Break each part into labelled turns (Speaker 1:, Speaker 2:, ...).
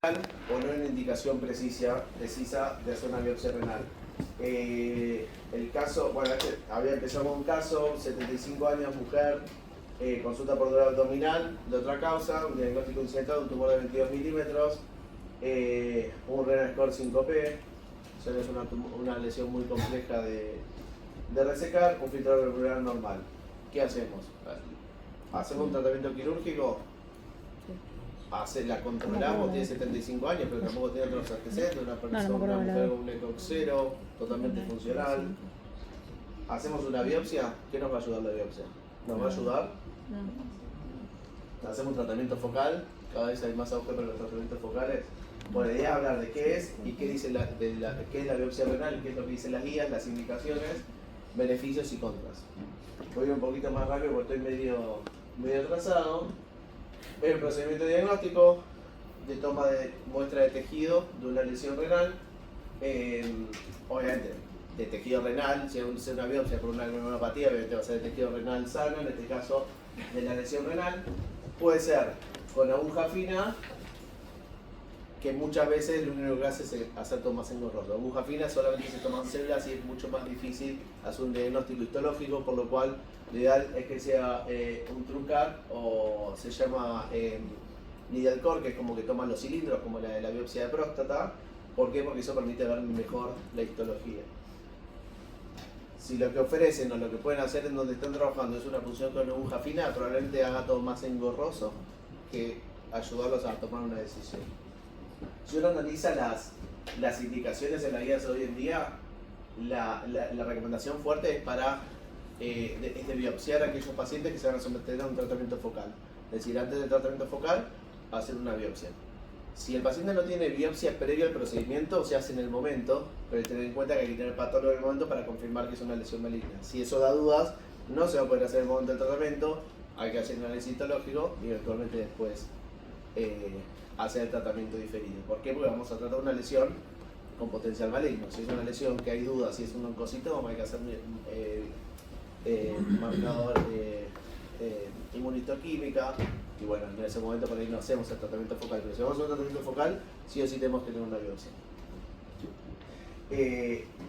Speaker 1: o no hay una indicación precisa de hacer una biopsia renal. El caso, bueno, había empezado con un caso, 75 años, mujer, consulta por dolor abdominal, de otra causa, un diagnóstico incidental, un tumor de 22 milímetros, un renal score 5P, o sea, es una lesión muy compleja de resecar, un filtro glomerular normal. ¿Qué hacemos? ¿Hacemos un tratamiento quirúrgico? La controlamos, tiene 75 años, pero tampoco tiene otros antecedentes, una persona, una mujer con un ECOG 0, totalmente funcional. ¿Hacemos una biopsia? ¿Qué nos va a ayudar la biopsia? ¿Nos va a ayudar? ¿Hacemos un tratamiento focal? Cada vez hay más auge para los tratamientos focales. Bueno, la idea es hablar de qué es y qué dice qué es la biopsia renal, qué es lo que dicen las guías, las indicaciones, beneficios y contras. Voy un poquito más rápido porque estoy medio atrasado. El procedimiento diagnóstico de toma de muestra de tejido de una lesión renal, obviamente de tejido renal, si es una biopsia por una glomerulopatía, obviamente va a ser de tejido renal sano, en este caso de la lesión renal. Puede ser con aguja fina, que muchas veces lo único que hace es hacer tomas engorrosas. Aguja fina solamente se toman células y es mucho más difícil hacer un diagnóstico histológico, por lo cual lo ideal es que sea un TrueCar o se llama needle core, que es como que toman los cilindros, como la de la biopsia de próstata. ¿Por qué? Porque eso permite ver mejor la histología. Si lo que ofrecen o lo que pueden hacer en donde están trabajando es una punción con aguja fina, probablemente haga todo más engorroso que ayudarlos a tomar una decisión. Si uno analiza las indicaciones en la guía de hoy en día, la recomendación fuerte es para es de biopsiar a aquellos pacientes que se van a someter a un tratamiento focal. Es decir, antes del tratamiento focal, hacer una biopsia. Si el paciente no tiene biopsia previo al procedimiento, se hace en el momento, pero hay que tener en cuenta que hay que tener patólogo en el momento para confirmar que es una lesión maligna. Si eso da dudas, no se va a poder hacer en el momento del tratamiento, hay que hacer un análisis histológico y eventualmente después hacer el tratamiento diferido. ¿Por qué? Porque vamos a tratar una lesión con potencial maligno. Si es una lesión que hay dudas, si es un oncocitoma, hay que hacer marcador inmunistoquímica, y bueno, en ese momento por ahí no hacemos el tratamiento focal, pero si vamos a hacer un tratamiento focal, sí o sí tenemos que tener una biopsia.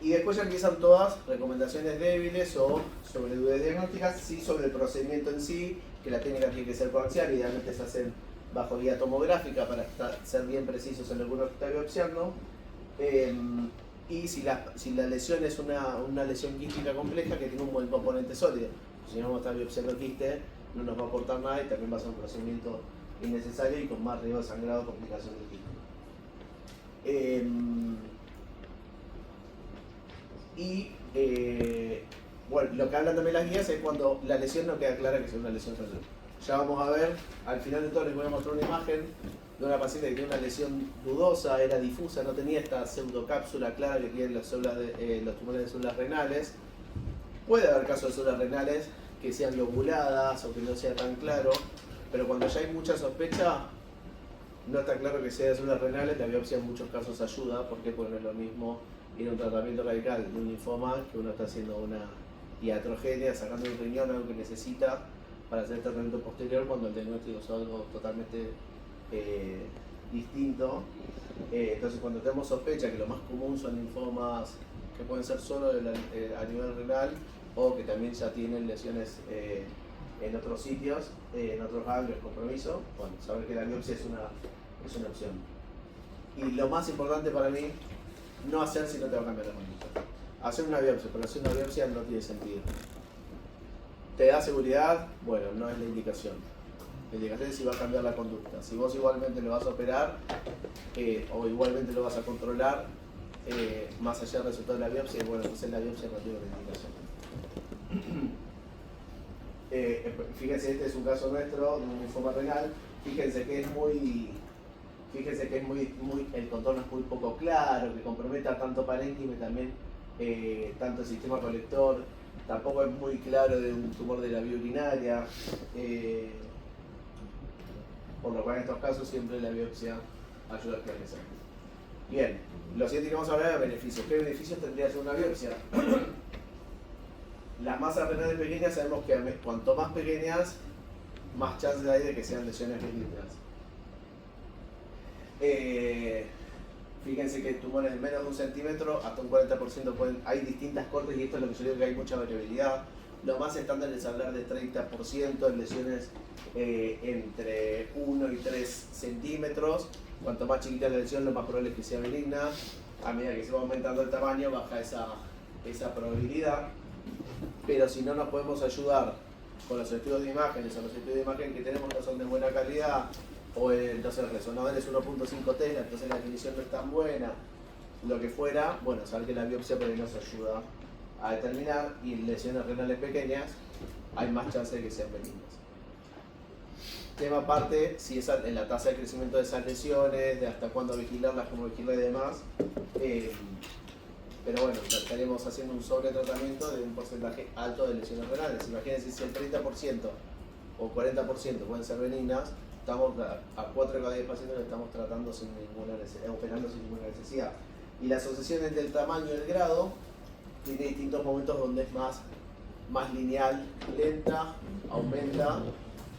Speaker 1: Y después ya empiezan todas recomendaciones débiles o sobre dudas diagnósticas, sí sobre el procedimiento en sí, que la técnica tiene que ser coaxial, idealmente se hacen bajo guía tomográfica para ser bien precisos en lo que uno está biopsiando. Y si la lesión es una lesión quística compleja que tiene un buen componente sólido. Si no vamos a estar biopsiando quiste, no nos va a aportar nada y también va a ser un procedimiento innecesario y con más riesgo de sangrado o complicación del quiste. Bueno, lo que hablan también las guías es cuando la lesión no queda clara que es una lesión renal. Ya vamos a ver, al final de todo les voy a mostrar una imagen de una paciente que tiene una lesión dudosa, era difusa, no tenía esta pseudocápsula clara que tienen los tumores de células renales. Puede haber casos de células renales que sean lobuladas o que no sea tan claro, pero cuando ya hay mucha sospecha, no está claro que sea de células renales, la biopsia en muchos casos ayuda, porque no es lo mismo ir a un tratamiento radical de un linfoma que uno está haciendo una iatrogenia, sacando un riñón, algo que necesita para hacer el tratamiento posterior, cuando el diagnóstico es algo totalmente distinto. Entonces, cuando tenemos sospecha, que lo más común son linfomas que pueden ser solo a nivel renal o que también ya tienen lesiones en otros sitios, en otros ganglios, compromiso, bueno, saber que la biopsia es una opción. Y lo más importante para mí, no hacer si no te va a cambiar la conducta. Hacer una biopsia, pero hacer una biopsia no tiene sentido. ¿Te da seguridad? Bueno, no es la indicación. La indicación es si va a cambiar la conducta. Si vos igualmente lo vas a operar o igualmente lo vas a controlar, más allá del resultado de la biopsia, bueno, entonces la biopsia no tiene una indicación. Fíjense, este es un caso nuestro de un linfoma renal. Fíjense que es muy el contorno es muy poco claro, que comprometa tanto parénquima y también tanto el sistema colector. Tampoco es muy claro de un tumor de la vía urinaria, por lo cual en estos casos siempre la biopsia ayuda a esclarecer. Bien, lo siguiente que vamos a hablar es beneficios. ¿Qué beneficios tendría hacer una biopsia? Las masas renales pequeñas sabemos que cuanto más pequeñas, más chances hay de que sean lesiones benignas. Fíjense que tumores de menos de 1 centímetro, hasta un 40% hay distintas cortes, y esto es lo que yo digo, que hay mucha variabilidad. Lo más estándar es hablar de 30% en lesiones entre 1 y 3 centímetros. Cuanto más chiquita la lesión, lo más probable es que sea benigna. A medida que se va aumentando el tamaño, baja esa probabilidad. Pero si no nos podemos ayudar con los estudios de imágenes, o los estudios de imagen que tenemos no son de buena calidad, o entonces el resonador es 1.5 Tesla, entonces la definición no es tan buena, lo que fuera, bueno, saber que la biopsia por ahí nos ayuda a determinar, y en lesiones renales pequeñas hay más chance de que sean benignas. Tema aparte, si es en la tasa de crecimiento de esas lesiones, de hasta cuándo vigilarlas, cómo vigilar y demás, pero bueno, estaremos haciendo un sobretratamiento de un porcentaje alto de lesiones renales. Imagínense si el 30% o 40% pueden ser benignas, estamos a 4 de cada 10 pacientes que estamos tratando sin ninguna necesidad, operando sin ninguna necesidad. Y la asociación entre el tamaño y el grado tiene distintos momentos donde es más lineal, lenta, aumenta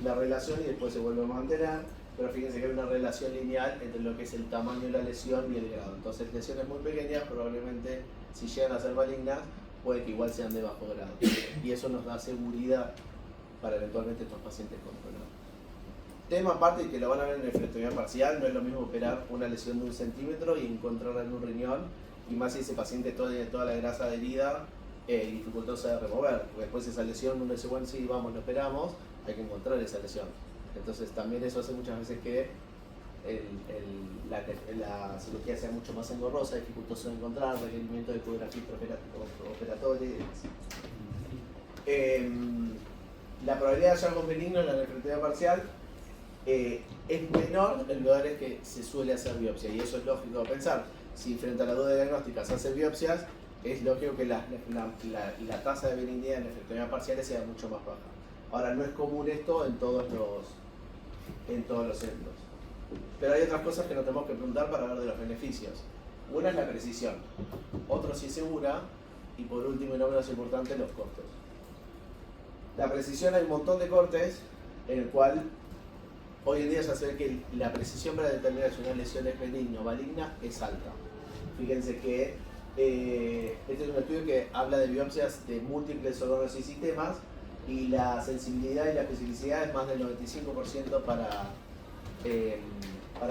Speaker 1: la relación y después se vuelve a mantener, pero fíjense que hay una relación lineal entre lo que es el tamaño de la lesión y el grado. Entonces lesiones muy pequeñas probablemente, si llegan a ser malignas, puede que igual sean de bajo grado. Y eso nos da seguridad para eventualmente estos pacientes controlados. Tema aparte, que lo van a ver en nefrectomía parcial, no es lo mismo operar una lesión de 1 centímetro y encontrarla en un riñón, y más si ese paciente tiene toda la grasa adherida y dificultosa de remover, porque después esa lesión uno dice, bueno, sí, vamos, lo operamos, hay que encontrar esa lesión. Entonces también eso hace muchas veces que la cirugía sea mucho más engorrosa, dificultosa de encontrar, requerimiento de ecografía operatoria y demás. La probabilidad de hallazgos benignos en la nefrectomía parcial es menor en lugares que se suele hacer biopsia, y eso es lógico pensar. Si frente a la duda diagnóstica se hacen biopsias, es lógico que la tasa de benignidad en nefrectomía parciales sea mucho más baja. Ahora, no es común esto en todos los centros. Pero hay otras cosas que nos tenemos que preguntar para hablar de los beneficios. Una es la precisión, otro si es segura, y por último y no menos importante, los costos. La precisión, hay un montón de cortes en el cual hoy en día ya se ve que la precisión para determinar si una lesión es benigna o maligna es alta. Fíjense que este es un estudio que habla de biopsias de múltiples órganos y sistemas, y la sensibilidad y la especificidad es más del 95% para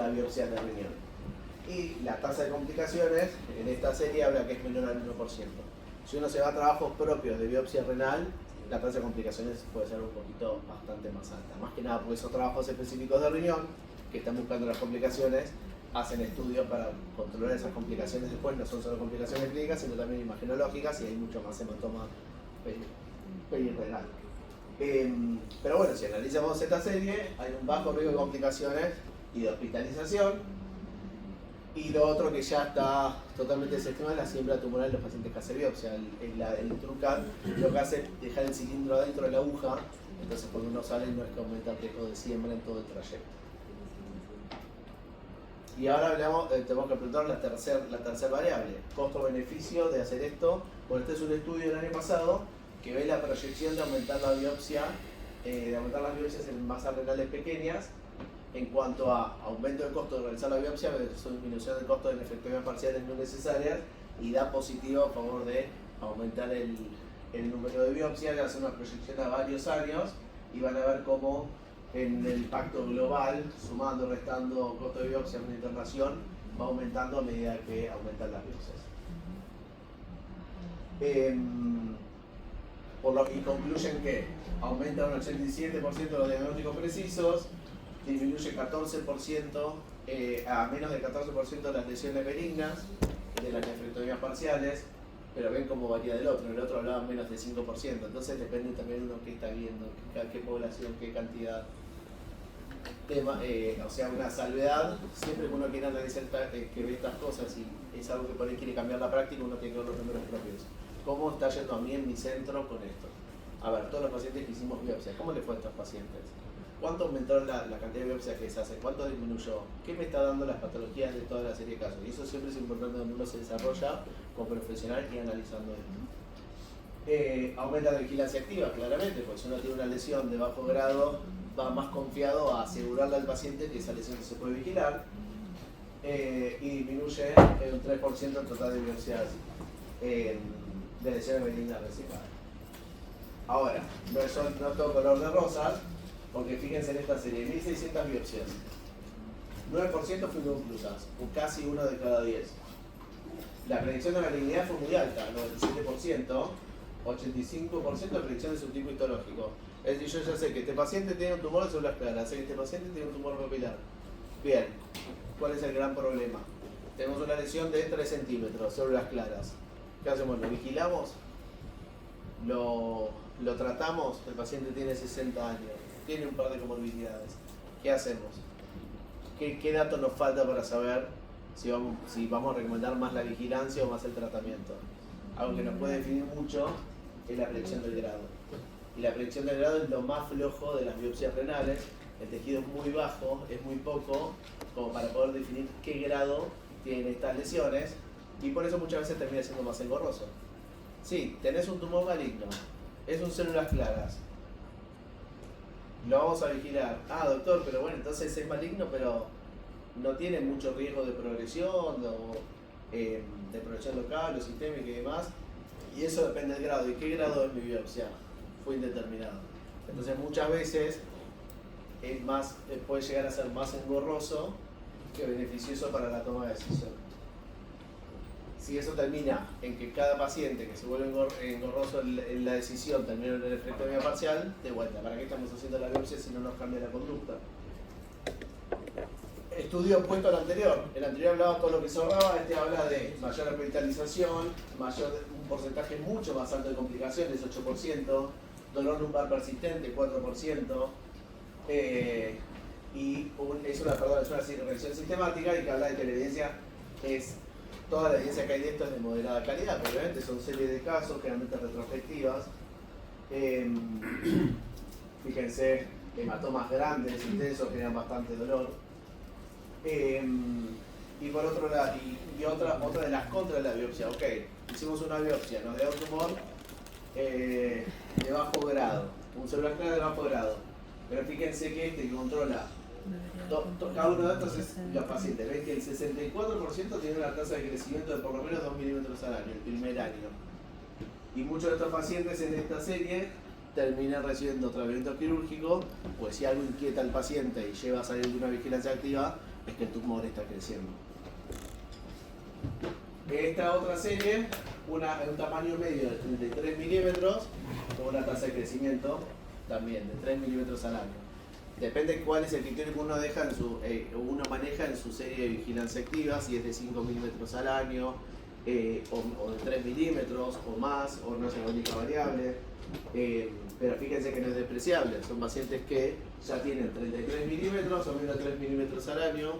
Speaker 1: biopsias de riñón. Y la tasa de complicaciones en esta serie habla que es menor al 1%. Si uno se va a trabajos propios de biopsia renal, la tasa de complicaciones puede ser un poquito bastante más alta. Más que nada porque esos trabajos específicos de riñón, que están buscando las complicaciones, hacen estudios para controlar esas complicaciones después. No son solo complicaciones clínicas, sino también imagenológicas, y hay mucho más hematoma perirrenal. Pero bueno, si analizamos esta serie, hay un bajo riesgo de complicaciones y de hospitalización. Y lo otro que ya está totalmente desestimado es la siembra tumoral en los pacientes que hacen biopsia. El TrueCAT lo que hace es dejar el cilindro adentro de la aguja, entonces cuando uno sale no es que aumenta el riesgo de siembra en todo el trayecto. Y ahora hablamos, tenemos que preguntar la tercera variable, costo-beneficio de hacer esto. Bueno, este es un estudio del año pasado que ve la proyección de aumentar la biopsia, de aumentar las biopsias en masas renales pequeñas en cuanto a aumento del costo de realizar la biopsia, disminución del costo de nefrectomías parciales no necesarias, y da positivo a favor de aumentar el número de biopsias. Le hacen una proyección a varios años y van a ver cómo en el impacto global, sumando, restando costo de biopsia en una internación, va aumentando a medida que aumentan las biopsias. Y concluyen que aumenta un 87% los diagnósticos precisos, disminuye 14%, a menos del 14% las lesiones benignas de las nefrectomías parciales, pero ven cómo varía del otro. El otro hablaba menos de 5%, entonces depende también de uno que está viendo, qué población, qué cantidad. O sea, una salvedad, siempre que uno quiere analizar que ve estas cosas y es algo que por ahí quiere cambiar la práctica, uno tiene que ver los números propios. ¿Cómo está yendo a mí en mi centro con esto? A ver, todos los pacientes que hicimos biopsias, ¿cómo le fue a estos pacientes? ¿Cuánto aumentó la cantidad de biopsias que se hace? ¿Cuánto disminuyó? ¿Qué me está dando las patologías de toda la serie de casos? Y eso siempre es importante donde uno se desarrolla como profesional y analizando esto. Aumenta la vigilancia activa, claramente, porque si uno tiene una lesión de bajo grado, va más confiado a asegurarle al paciente que esa lesión se puede vigilar. y disminuye un 3% el total de biopsias de lesiones benignas residuales. Ahora, no es todo color de rosas, porque fíjense en esta serie, 1600 biopsias. 9% fueron inconclusas, casi 1 de cada 10. La predicción de malignidad fue muy alta, 97%, 85% de predicción de subtipo histológico. Es decir, yo ya sé que este paciente tiene un tumor de células claras, sé que este paciente tiene un tumor papilar. Bien, ¿cuál es el gran problema? Tenemos una lesión de 3 centímetros, células claras. ¿Qué hacemos? ¿Lo vigilamos? ¿Lo tratamos? El paciente tiene 60 años, tiene un par de comorbilidades. ¿Qué hacemos? ¿Qué datos nos falta para saber si vamos a recomendar más la vigilancia o más el tratamiento? Algo que nos puede definir mucho es la predicción del grado. Y la predicción del grado es lo más flojo de las biopsias renales. El tejido es muy bajo, es muy poco, como para poder definir qué grado tienen estas lesiones, y por eso muchas veces termina siendo más engorroso. Sí, tenés un tumor maligno, es un células claras, lo vamos a vigilar. Ah, doctor, pero bueno, entonces es maligno, pero no tiene mucho riesgo de progresión, o de progresión local o sistémica y demás, y eso depende del grado. ¿Y qué grado es mi biopsia? Fue indeterminado. Entonces muchas veces puede llegar a ser más engorroso que beneficioso para la toma de decisión. Si eso termina en que cada paciente que se vuelve engorroso en la decisión termina en el efectomía parcial, de vuelta, ¿para qué estamos haciendo la biopsia si no nos cambia la conducta? Estudio opuesto al anterior. El anterior hablaba todo lo que sobraba, este habla de mayor hospitalización, un porcentaje mucho más alto de complicaciones, 8%, dolor lumbar persistente, 4%, y es una revisión sistemática, y que habla de que la evidencia toda la evidencia que hay de esto es de moderada calidad, pero obviamente son series de casos, generalmente retrospectivas. Fíjense, hematomas grandes, intensos, generan bastante dolor. Y por otro lado, otra de las contras de la biopsia, ok, hicimos una biopsia, nos dio un tumor de bajo grado, un celular claro de bajo grado, pero fíjense que controla cada uno de estos es los pacientes. Ven que el 64% tiene una tasa de crecimiento de por lo menos 2 milímetros al año, el primer año. Y muchos de estos pacientes en esta serie terminan recibiendo tratamiento quirúrgico, pues si algo inquieta al paciente y lleva a salir de una vigilancia activa, es que el tumor está creciendo. Esta otra serie, en un tamaño medio de 33 milímetros, con una tasa de crecimiento también de 3 milímetros al año. Depende cuál es el criterio que uno maneja en su serie de vigilancia activa, si es de 5 milímetros al año, o de 3 milímetros o más, o no es la única variable. Pero fíjense que no es despreciable, son pacientes que ya tienen 33 milímetros o menos de 3 milímetros al año,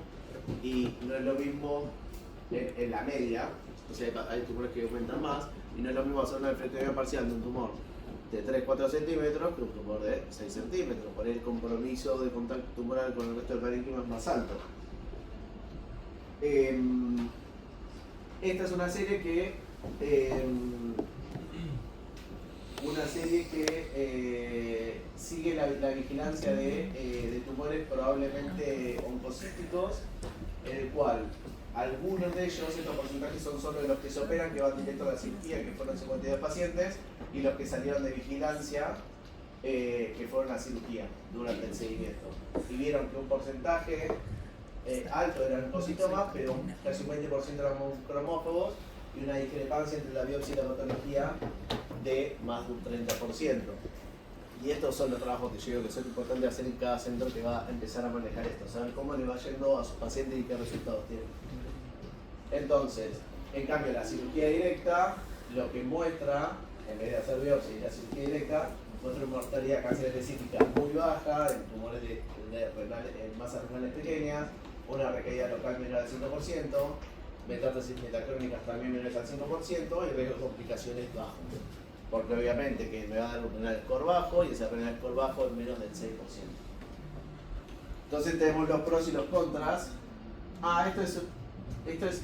Speaker 1: y no es lo mismo en la media, o sea, hay tumores que aumentan más, y no es lo mismo hacer una efectomía parcial de un tumor de 3-4 centímetros que un tumor de 6 centímetros, por el compromiso de contacto tumoral con el resto del parénquima es más alto. Esta es una serie que sigue la vigilancia de tumores probablemente oncocísticos, en el cual algunos de ellos, estos porcentajes son solo de los que se operan, que van directo a la cirugía, que fueron 52 pacientes, y los que salieron de vigilancia, que fueron a cirugía durante el seguimiento. Y vieron que un porcentaje alto eran oncocitomas, pero casi un 20% eran cromófobos, y una discrepancia entre la biopsia y la patología de más de un 30%. Y estos son los trabajos que yo creo que son importantes hacer en cada centro que va a empezar a manejar esto, saber cómo le va yendo a sus pacientes y qué resultados tienen. Entonces, en cambio, la cirugía directa lo que muestra, en vez de hacer biopsia y la cirugía directa, muestra una mortalidad cáncer específica muy baja, en tumores en masas renales pequeñas, una recaída local menor al 5%, metástasis metacrónicas también menores al 5%, y riesgo de complicaciones bajo. Porque obviamente que me va a dar un renal score bajo, y ese renal score bajo es menos del 6%. Entonces tenemos los pros y los contras. Esto es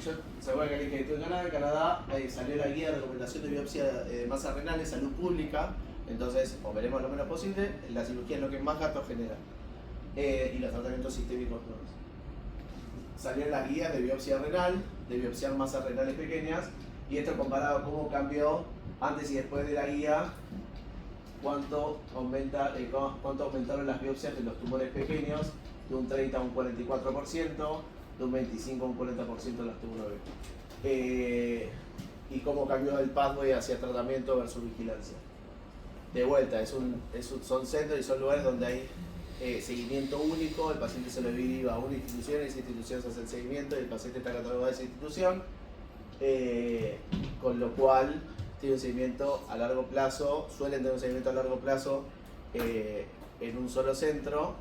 Speaker 1: yo seguro que estuve en Canadá salió la guía de recomendación de biopsia de masas renales, salud pública. Entonces, veremos lo menos posible, la cirugía es lo que más gastos genera, y los tratamientos sistémicos no. salieron las guías de biopsia renal, de biopsiar masas renales pequeñas, y esto comparado cómo cambió antes y después de la guía, cuánto aumentaron las biopsias de los tumores pequeños, de un 30 a un 44%, de un 25 a un 40% en las tumores. Y cómo cambió el pathway hacia tratamiento versus vigilancia. De vuelta, son centros y son lugares donde hay seguimiento único, el paciente se lo deriva a una institución, esa institución se hace el seguimiento y el paciente está catalogado de esa institución, con lo cual tiene un seguimiento a largo plazo, suelen tener un seguimiento a largo plazo en un solo centro,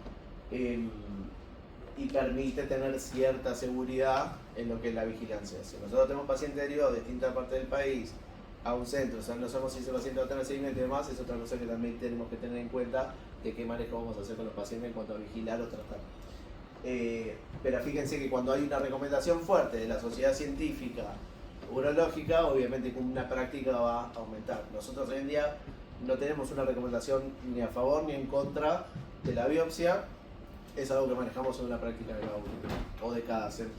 Speaker 1: y permite tener cierta seguridad en lo que es la vigilancia. Si nosotros tenemos pacientes derivados de distintas partes del país a un centro, o sea, no sabemos si ese paciente va a tener seguimiento y demás, es otra cosa que también tenemos que tener en cuenta de qué manejo vamos a hacer con los pacientes en cuanto a vigilar o tratar. Pero fíjense que cuando hay una recomendación fuerte de la sociedad científica urológica, obviamente una práctica va a aumentar. Nosotros hoy en día no tenemos una recomendación ni a favor ni en contra de la biopsia, es algo que manejamos en una práctica de cada uno o de cada centro.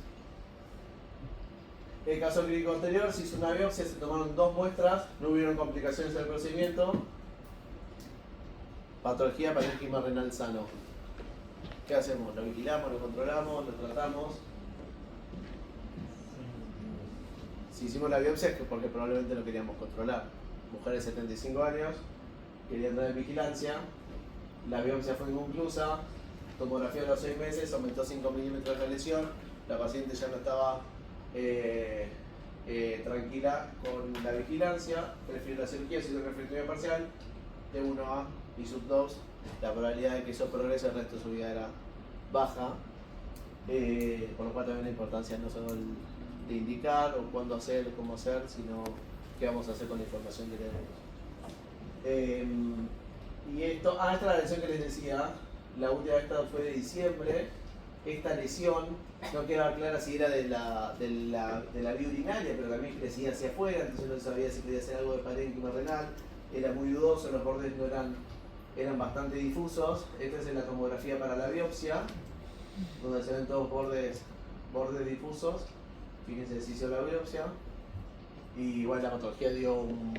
Speaker 1: En el caso clínico anterior se hizo una biopsia, se tomaron 2 muestras, no hubieron complicaciones en el procedimiento. Patología parénquima renal sano. ¿Qué hacemos? ¿Lo vigilamos, lo controlamos, lo tratamos? Si hicimos la biopsia es porque probablemente lo queríamos controlar. Mujer de 75 años, quería entrar en vigilancia, la biopsia fue inconclusa, tomografía a los 6 meses, aumentó 5 milímetros la lesión, la paciente ya no estaba tranquila con la vigilancia, prefirió la cirugía, se hizo refractoría parcial, T1A y sub 2, la probabilidad de que eso progrese el resto de su vida era baja, por lo cual también la importancia no solo de indicar o cuándo hacer, cómo hacer, sino qué vamos a hacer con la información que tenemos. Y esto, esta es la lesión que les decía, la última vez fue de diciembre. Esta lesión no quedaba clara si era de la vía urinaria, pero también crecía hacia afuera, entonces no sabía si podía ser algo de parénquima renal, era muy dudoso, los bordes no eran bastante difusos. Esta es la tomografía para la biopsia, donde se ven todos bordes difusos. Fíjense si hizo la biopsia. Y igual la patología dio un